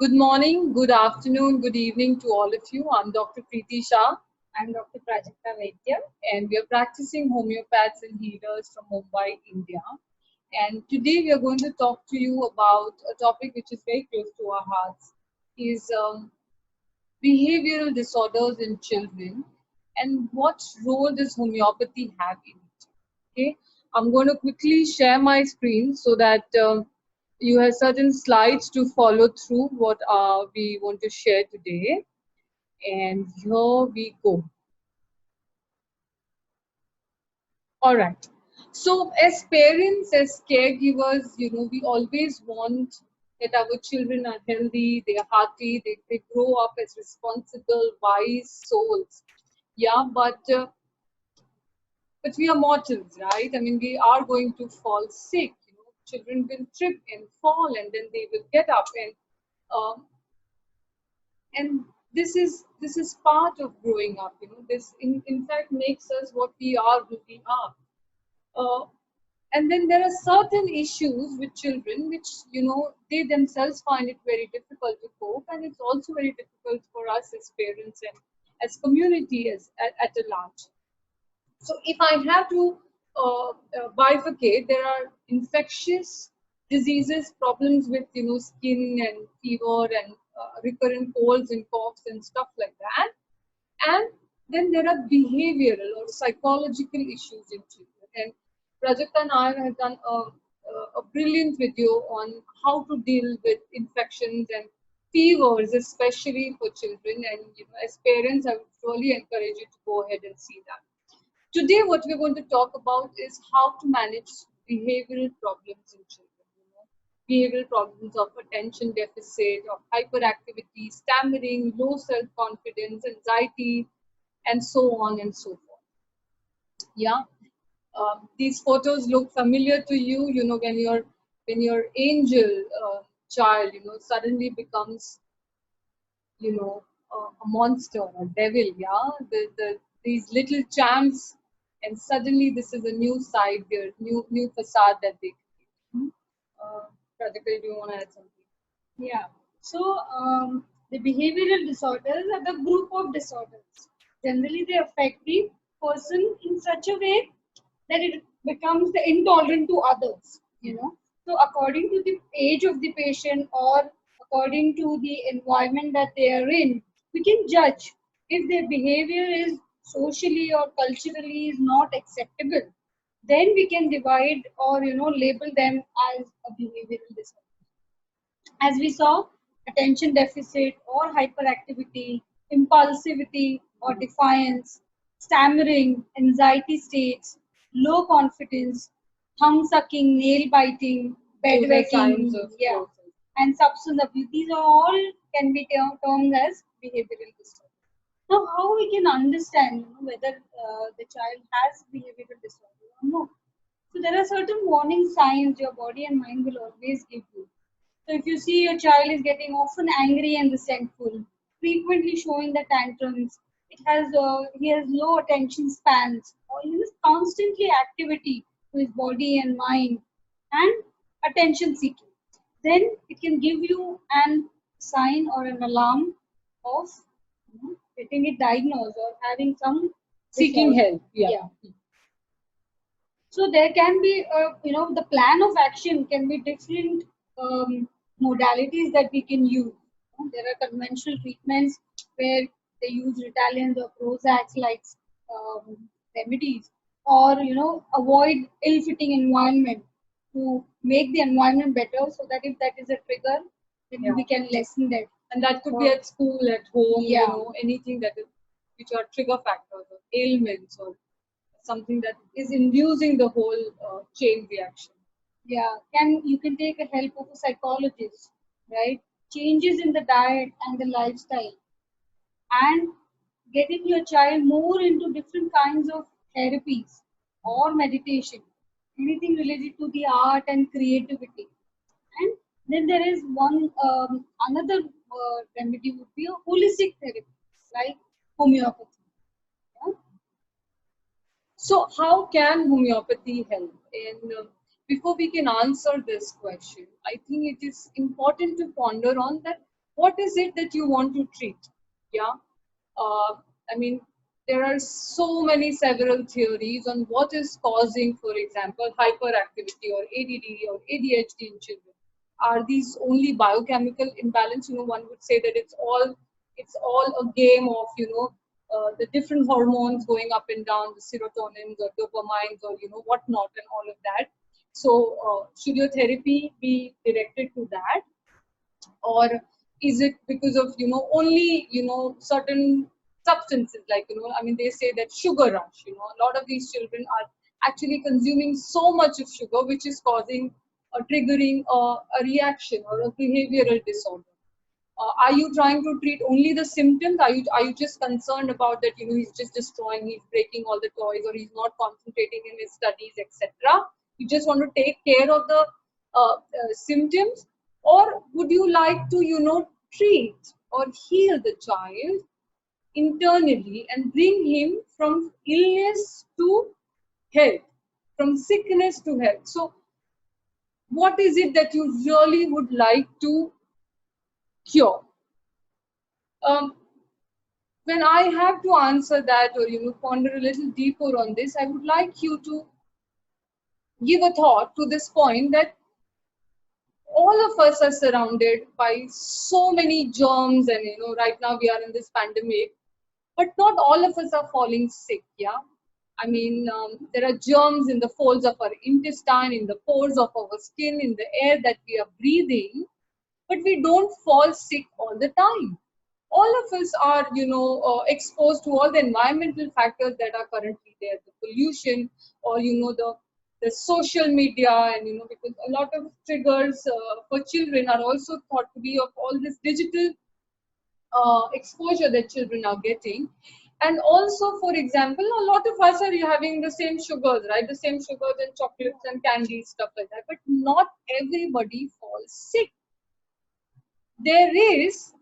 Good morning, good afternoon, good evening to all of you. I'm Dr. Preety Shah. I'm Dr. Prajakta Vaidya. And we are practicing homeopaths and healers from Mumbai, India. And today we are going to talk to you about a topic which is very close to our hearts, is behavioral disorders in children and what role does homeopathy have in it. Okay, I'm going to quickly share my screen so that you have certain slides to follow through what we want to share today. And here we go. All right. So as parents, as caregivers, we always want that our children are healthy, they are hearty, they grow up as responsible, wise souls. Yeah, but we are mortals, right? I mean, we are going to fall sick. Children will trip and fall, and then they will get up, um, and this is part of growing up. This in fact makes us what we are who we are. Uh, and then there are certain issues with children which they themselves find it very difficult to cope, and it's also very difficult for us as parents and as community at a large. So if I have to bifurcate, there are infectious diseases, problems with skin and fever and recurrent colds and coughs and stuff like that, and then there are behavioral or psychological issues in children. And Prajakta and I have done a brilliant video on how to deal with infections and fevers, especially for children. And as parents, I would really encourage you to go ahead and see that. Today, what we're going to talk about is how to manage behavioral problems in children. Behavioral problems of attention deficit, of hyperactivity, stammering, low self-confidence, anxiety, and so on and so forth. Yeah, these photos look familiar to you. When your angel child, suddenly becomes a monster, a devil, yeah. These little champs, and suddenly this is a new side there, new facade that they create. Prajakta, do you want to add something? Yeah. So, the behavioral disorders are the group of disorders. Generally, they affect the person in such a way that it becomes the intolerant to others. So, according to the age of the patient or according to the environment that they are in, we can judge if their behavior is socially or culturally is not acceptable. Then we can divide or label them as a behavioral disorder. As we saw, attention deficit or hyperactivity, impulsivity or defiance, stammering, anxiety states, low confidence, thumb sucking, nail biting, bedwetting, and substance abuse. These are all can be termed as behavioral disorder. Now, how we can understand whether the child has behavioral disorder or no? So there are certain warning signs your body and mind will always give you. So if you see your child is getting often angry and resentful, frequently showing the tantrums, he has low attention spans, or he is constantly activity to his body and mind, and attention seeking, then it can give you an sign or an alarm of getting it diagnosed or having some Seeking disorder. help. Yeah. So there can be, the plan of action can be different modalities that we can use. There are conventional treatments where they use Ritalin or Prozac like remedies, or avoid ill-fitting environment to make the environment better, so that if that is a trigger, then we can lessen that. And that could be at school, at home, Yeah. Anything which are trigger factors or ailments or something that is inducing the whole chain reaction. Yeah, you can take a help of a psychologist, right? Changes in the diet and the lifestyle, and getting your child more into different kinds of therapies or meditation, anything related to the art and creativity. And then there is another remedy would be a holistic therapy, like homeopathy. Yeah? So how can homeopathy help? And before we can answer this question, I think it is important to ponder on that what is it that you want to treat? Yeah. Uh, I mean, there are so many several theories on what is causing, for example, hyperactivity or ADD or ADHD in children. Are these only biochemical imbalance? One would say that it's all a game of the different hormones going up and down, the serotonins or dopamines or whatnot and all of that. So should your therapy be directed to that, or is it because of only certain substances, like I mean, they say that sugar rush, a lot of these children are actually consuming so much of sugar, which is causing triggering a reaction or a behavioral disorder. Are you trying to treat only the symptoms? Are you just concerned about that he's just destroying, he's breaking all the toys, or he's not concentrating in his studies, etc.? You just want to take care of the symptoms, or would you like to treat or heal the child internally and bring him from illness to health, from sickness to health? So what is it that you really would like to cure? um, when I have to answer that, or ponder a little deeper on this, I would like you to give a thought to this point that all of us are surrounded by so many germs, and right now we are in this pandemic, but not all of us are falling sick. Yeah, I mean, there are germs in the folds of our intestine, in the pores of our skin, in the air that we are breathing, but we don't fall sick all the time. All of us are exposed to all the environmental factors that are currently there, the pollution, or the social media, and because a lot of triggers for children are also thought to be of all this digital exposure that children are getting. And also, for example, a lot of us are having the same sugars, right? The same sugars and chocolates and candies, stuff like that, but not everybody falls sick. There is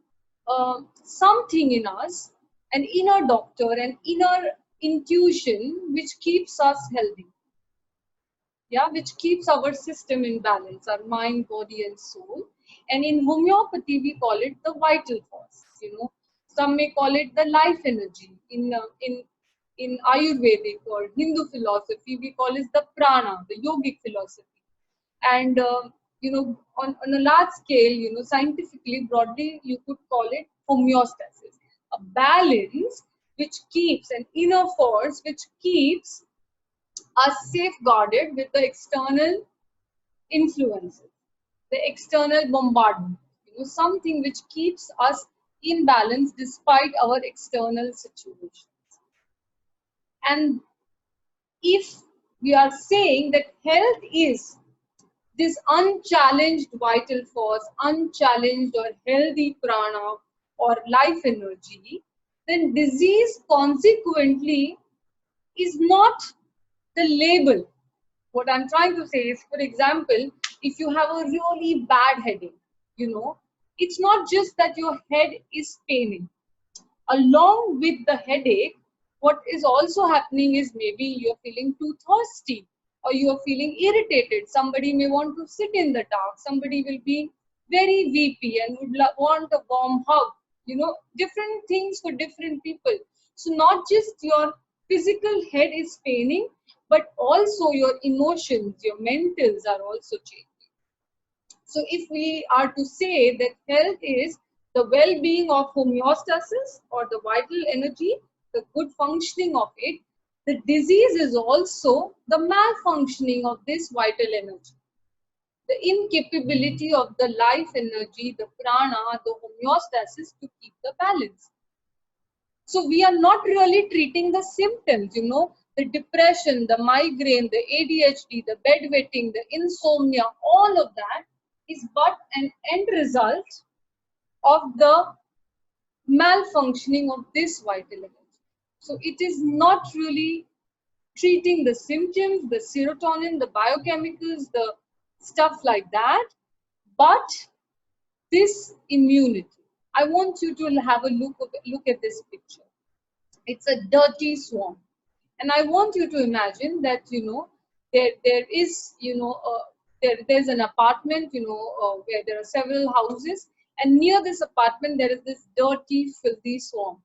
something in us, an inner doctor, an inner intuition, which keeps us healthy. Yeah, which keeps our system in balance, our mind, body, and soul. And in homeopathy, we call it the vital force. Some may call it the life energy. In Ayurvedic or Hindu philosophy, we call it the prana, the yogic philosophy. And on a large scale, scientifically, broadly, you could call it homeostasis, a balance which keeps an inner force, which keeps us safeguarded with the external influences, the external bombardment, something which keeps us in balance despite our external situations. And if we are saying that health is this unchallenged vital force, unchallenged or healthy prana or life energy, then disease consequently is not the label. What I'm trying to say is, for example, if you have a really bad headache, it's not just that your head is paining. Along with the headache, what is also happening is maybe you're feeling too thirsty, or you're feeling irritated. Somebody may want to sit in the dark. Somebody will be very weepy and would want a warm hug. Different things for different people. So not just your physical head is paining, but also your emotions, your mentals are also changing. So if we are to say that health is the well-being of homeostasis or the vital energy, the good functioning of it, the disease is also the malfunctioning of this vital energy, the incapability of the life energy, the prana, the homeostasis to keep the balance. So we are not really treating the symptoms, the depression, the migraine, the ADHD, the bedwetting, the insomnia, all of that is but an end result of the malfunctioning of this vital energy. So it is not really treating the symptoms, the serotonin, the biochemicals, the stuff like that, but this immunity. I want you to have a look at this picture. It's a dirty swamp, and I want you to imagine that there is there's an apartment where there are several houses, and near this apartment there is this dirty, filthy swamp.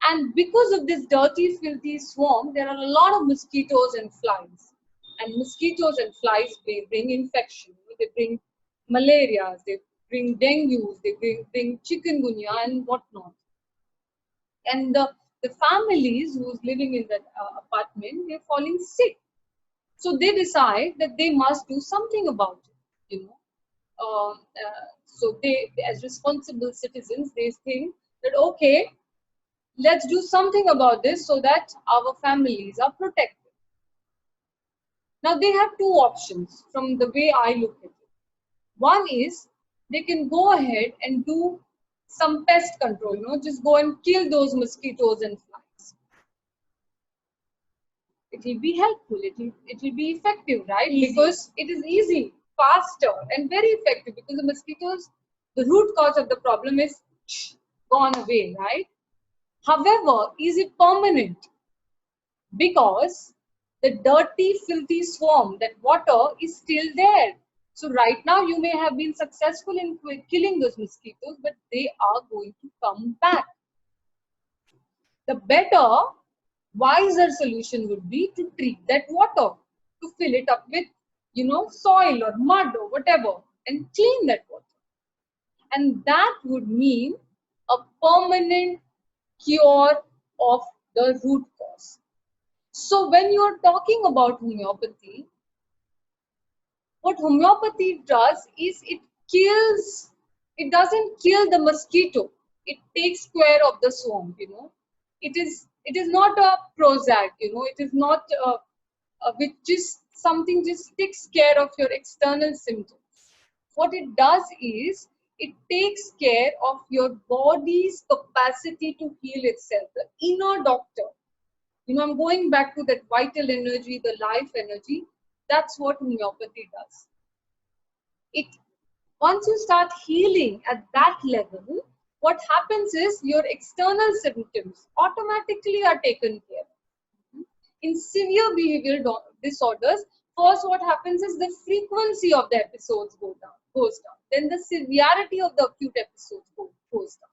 And because of this dirty, filthy swamp, there are a lot of mosquitoes and flies. And mosquitoes and flies, they bring infection. They bring malaria, they bring dengue, they bring chikungunya and whatnot. And the families who's living in that apartment, they're falling sick. So they decide that they must do something about it, you know. So they, as responsible citizens, they think that, okay, let's do something about this so that our families are protected. Now they have two options from the way I look at it. One is they can go ahead and do some pest control, just go and kill those mosquitoes and flies. It will be helpful, it will be effective, right? Easy. Because it is easy, faster, and very effective, because the mosquitoes, the root cause of the problem is gone away, right? However, is it permanent? Because the dirty, filthy swarm, that water is still there. So right now you may have been successful in killing those mosquitoes, but they are going to come back. The better, wiser solution would be to treat that water, to fill it up with, soil or mud or whatever, and clean that water. And that would mean a permanent cure of the root cause. So when you are talking about homeopathy, what homeopathy does is it doesn't kill the mosquito. It takes care of the swarm, It is not a Prozac, it is not which just something just takes care of your external symptoms. What it does is it takes care of your body's capacity to heal itself, the inner doctor. I'm going back to that vital energy, the life energy. That's what homeopathy does. It Once you start healing at that level, what happens is your external symptoms automatically are taken care of. In severe behavioral disorders, first what happens is the frequency of the episodes goes down. Then the severity of the acute episodes goes down.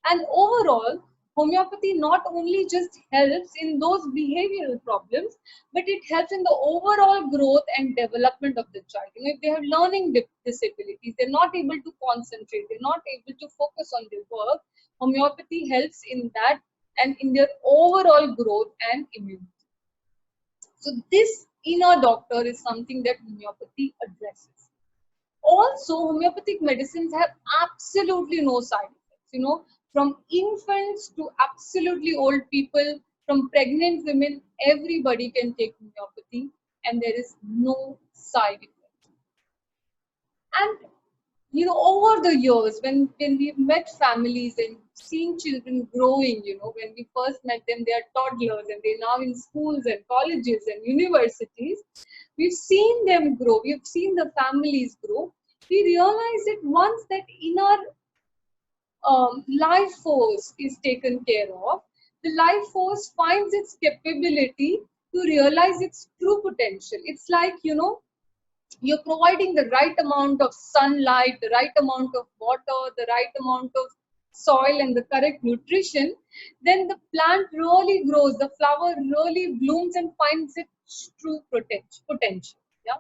And overall, homeopathy not only just helps in those behavioral problems, but it helps in the overall growth and development of the child. If they have learning disabilities, they're not able to concentrate, they're not able to focus on their work, homeopathy helps in that and in their overall growth and immunity. So this inner doctor is something that homeopathy addresses. Also, homeopathic medicines have absolutely no side effects. From infants to absolutely old people, from pregnant women, everybody can take homeopathy and there is no side effect. And over the years, when we've met families and seen children growing, when we first met them, they are toddlers and they're now in schools and colleges and universities. We've seen them grow, we've seen the families grow. We realize that once that inner life force is taken care of, the life force finds its capability to realize its true potential. It's like, you're providing the right amount of sunlight, the right amount of water, the right amount of soil and the correct nutrition, then the plant really grows, the flower really blooms and finds its true potential. Yeah.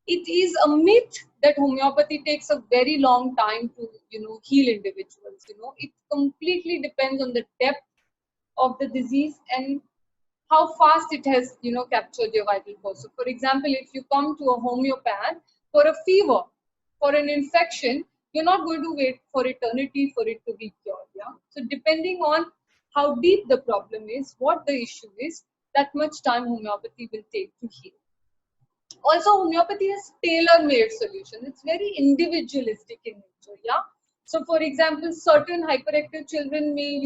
It is a myth that homeopathy takes a very long time to, heal individuals. It completely depends on the depth of the disease and how fast it has, captured your vital force. So, for example, if you come to a homeopath for a fever, for an infection, you're not going to wait for eternity for it to be cured. Yeah. So, depending on how deep the problem is, what the issue is, that much time homeopathy will take to heal. Also, homeopathy has tailor-made solutions. It's very individualistic in nature. Yeah. So, for example, certain hyperactive children may,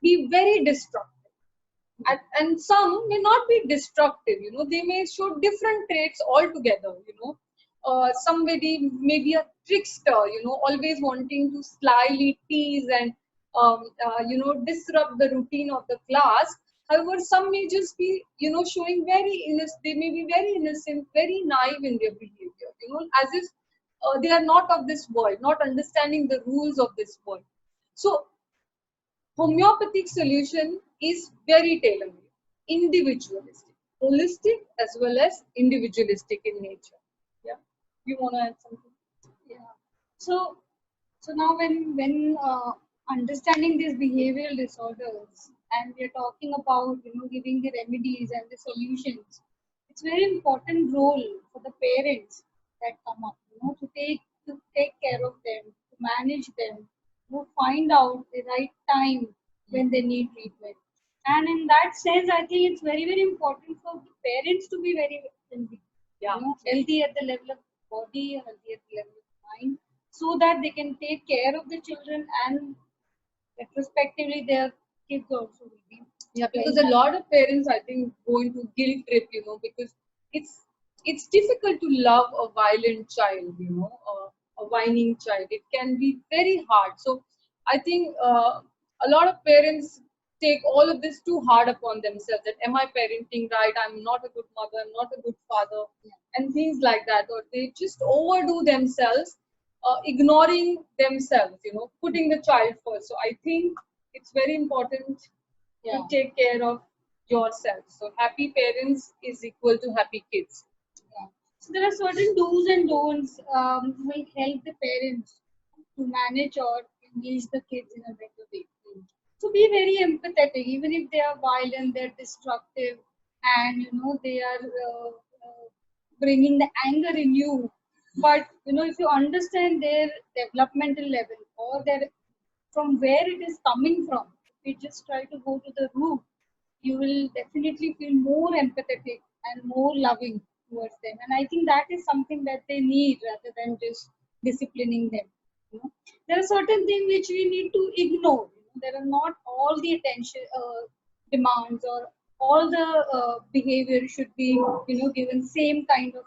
be very destructive. And some may not be destructive, they may show different traits altogether. Somebody may be a trickster, always wanting to slyly tease and disrupt the routine of the class. However, some may just be, showing very innocent, they may be very innocent, very naive in their behavior, as if they are not of this world, not understanding the rules of this world. So homeopathic solution is very tailor-made, individualistic, holistic as well as individualistic in nature. Yeah, you want to add something? Yeah. So, so now when understanding these behavioral disorders, and we are talking about giving the remedies and the solutions, it's very important role for the parents that come up, to take care of them, to manage them, to find out the right time when they need treatment. And in that sense, I think it's very, very important for the parents to be very healthy, Yeah, healthy at the level of body, healthy at the level of mind, so that they can take care of the children, and retrospectively their kids also will be yeah, very because a happy. lot of parents, I think, go into guilt trip, because it's it's difficult to love a violent child, a whining child. It can be very hard. So I think a lot of parents take all of this too hard upon themselves. That am I parenting right? I'm not a good mother. I'm not a good father, and things like that. Or they just overdo themselves, ignoring themselves. Putting the child first. So I think it's very important to Yeah. take care of yourself. So happy parents is equal to happy kids. Yeah. So there are certain do's and don'ts will help the parents to manage or engage the kids in a better way. So be very empathetic, even if they are violent, they're destructive, and they are bringing the anger in you. But if you understand their developmental level, or their from where it is coming from, if you just try to go to the root, you will definitely feel more empathetic and more loving towards them. And I think that is something that they need, rather than just disciplining them. There are certain things which we need to ignore. There are not all the attention demands, or all the behavior should be given same kind of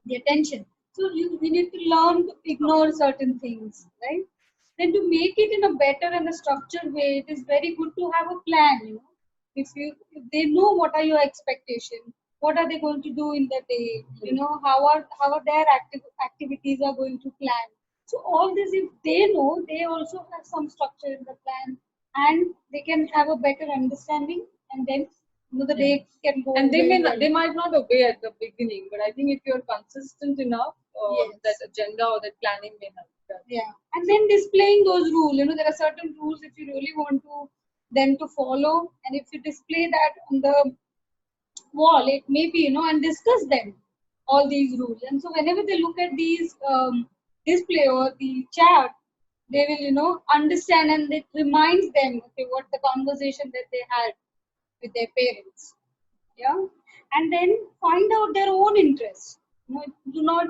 the attention. So we need to learn to ignore certain things, right? Then to make it in a better and a structured way, it is very good to have a plan. If they know what are your expectations, what are they going to do in the day, how are their activities are going to plan. So all this, if they know, they also have some structure in the plan, and they can have a better understanding, and then the day can go And very well. they might not obey at the beginning, but I think if you're consistent enough, that Yes. agenda or that planning may help. Yeah, and then displaying those rules. There are certain rules if you really want to them to follow, and if you display that on the wall, it may be and discuss them, all these rules. And so whenever they look at these display or the chat, they will understand, and it reminds them, okay, what the conversation that they had with their parents. Yeah, and then find out their own interests. Do not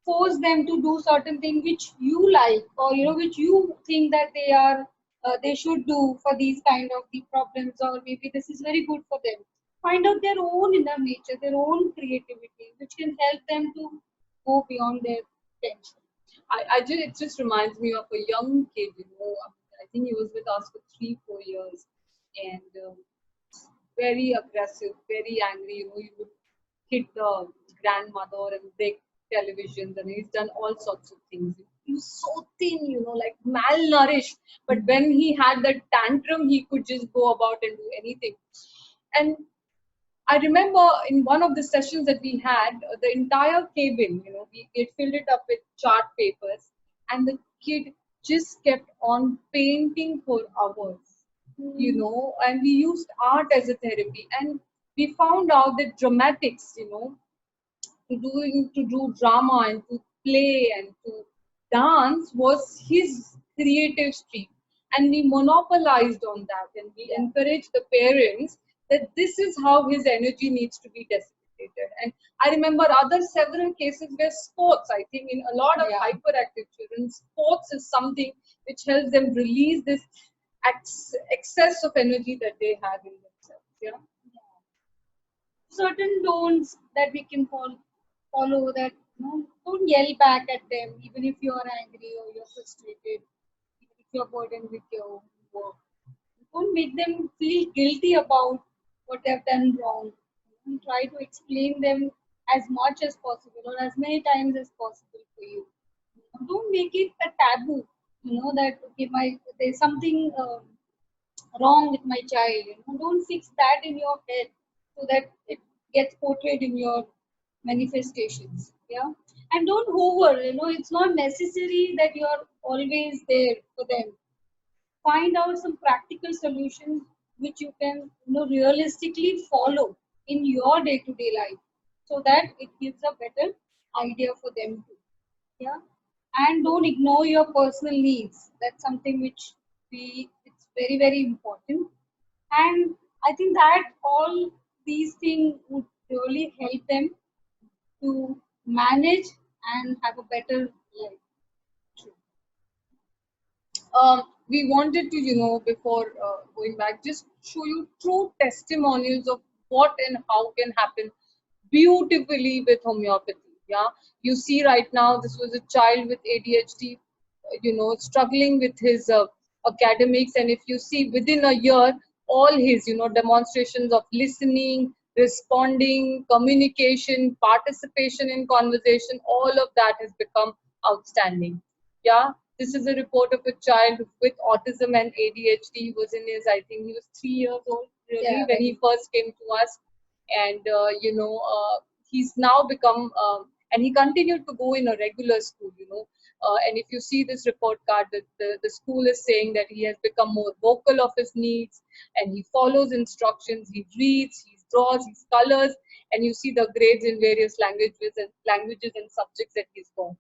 force them to do certain things which you like, or which you think that they should do for these kind of the problems, or maybe this is very good for them. Find out their own inner nature, their own creativity, which can help them to go beyond their potential. It just reminds me of a young kid, I think he was with us for 3 4 years, and very aggressive, very angry. He would hit the grandmother and break televisions, and he's done all sorts of things. He was so thin, like malnourished. But when he had that tantrum, he could just go about and do anything. And I remember in one of the sessions that we had, the entire cabin, we had filled it up with chart papers, and the kid just kept on painting for hours, and we used art as a therapy, and we found out that dramatics, to do drama and to play and to dance was his creative stream, and we monopolized on that, and we encouraged the parents that this is how his energy needs to be dissipated. And I remember other several cases where sports, I think in a lot of hyperactive children, sports is something which helps them release this excess of energy that they have in themselves. Certain don'ts that we can follow, that don't yell back at them even if you are angry or you're frustrated, even if you're burdened with your work. Don't make them feel guilty about what they've done wrong. Try to explain them as much as possible or as many times as possible for you. Don't make it a taboo. That okay, there's something wrong with my child. Don't fix that in your head so that it gets portrayed in your manifestations. Yeah, and don't hover. It's not necessary that you're always there for them. Find out some practical solutions which you can realistically follow in your day-to-day life so that it gives a better idea for them too. Yeah, and don't ignore your personal needs. That's something which we it's very very important. And I think that all these things would really help them to manage and have a better life. We wanted to, before going back, just show you true testimonials of what and how can happen beautifully with homeopathy. Yeah, you see right now, this was a child with ADHD, struggling with his academics, and if you see within a year, all his, demonstrations of listening, responding, communication, participation in conversation, all of that has become outstanding. Yeah, this is a report of a child with autism and ADHD. He was in his, I think he was 3 years old, really, Yeah, when he first came to us. And, he's now become, and he continued to go in a regular school, and if you see this report card, the school is saying that he has become more vocal of his needs and he follows instructions, he reads, he draws, he colors, and you see the grades in various languages and subjects that he's got.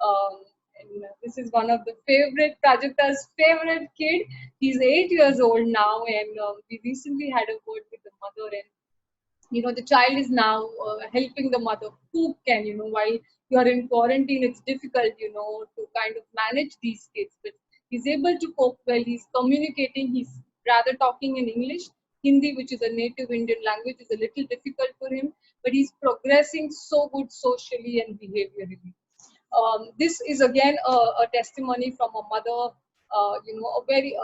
Um, and this is one of the favorite Prajakta's favorite kid. He's 8 years old now, and we recently had a word with the mother, and the child is now helping the mother cook, and while you are in quarantine, it's difficult, to kind of manage these kids. But he's able to cope well. He's communicating. He's rather talking in English. Hindi, which is a native Indian language, is a little difficult for him, but he's progressing so good socially and behaviorally. This is again a testimony from a mother, a very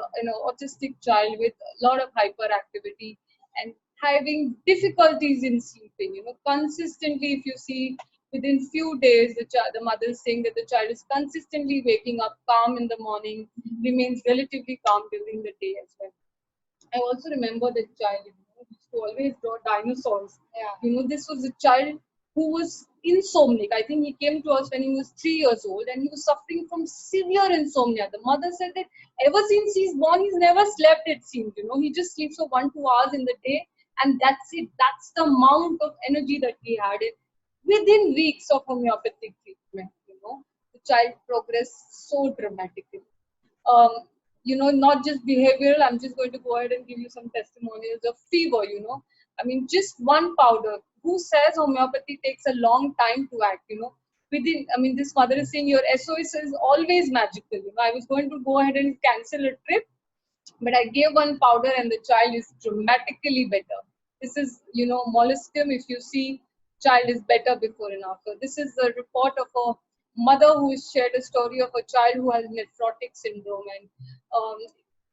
autistic child with a lot of hyperactivity and having difficulties in sleeping. Consistently, if you see within few days, the mother is saying that the child is consistently waking up calm in the morning, remains relatively calm during the day as well. I also remember the child, used to always draw dinosaurs. Yeah. This was a child who was insomniac. I think he came to us when he was 3 years old and he was suffering from severe insomnia. The mother said that ever since he's born, he's never slept, it seems. He just sleeps for 1, 2 hours in the day, and that's it. That's the amount of energy that he had. It within weeks of homeopathic treatment, the child progressed so dramatically. um, not just behavioral. I'm just going to go ahead and give you some testimonials of fever. I mean, just one powder. Who says homeopathy takes a long time to act? Within, I mean, this mother is saying your SOS is always magical. I was going to go ahead and cancel a trip, but I gave one powder and the child is dramatically better. This is, molluscum. If you see, child is better before and after. This is a report of a mother who has shared a story of a child who has nephrotic syndrome, and um,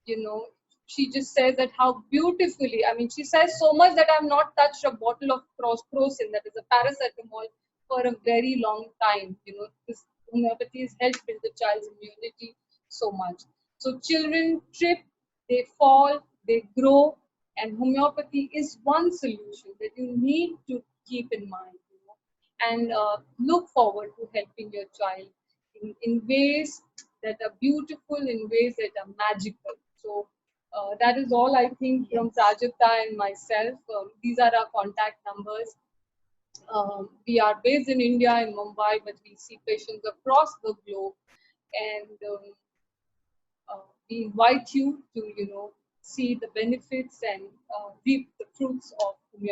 you know, she just says that how beautifully. I mean, she says so much that I've not touched a bottle of crocin, that is a paracetamol, for a very long time. This homeopathy has helped build the child's immunity so much. So children trip, they fall, they grow, and homeopathy is one solution that you need to keep in mind, and look forward to helping your child in ways that are beautiful, in ways that are magical. So that is all I think from Prajakta and myself. These are our contact numbers. We are based in India, in Mumbai, but we see patients across the globe, and we invite you to, see the benefits and reap the fruits of homeopathy.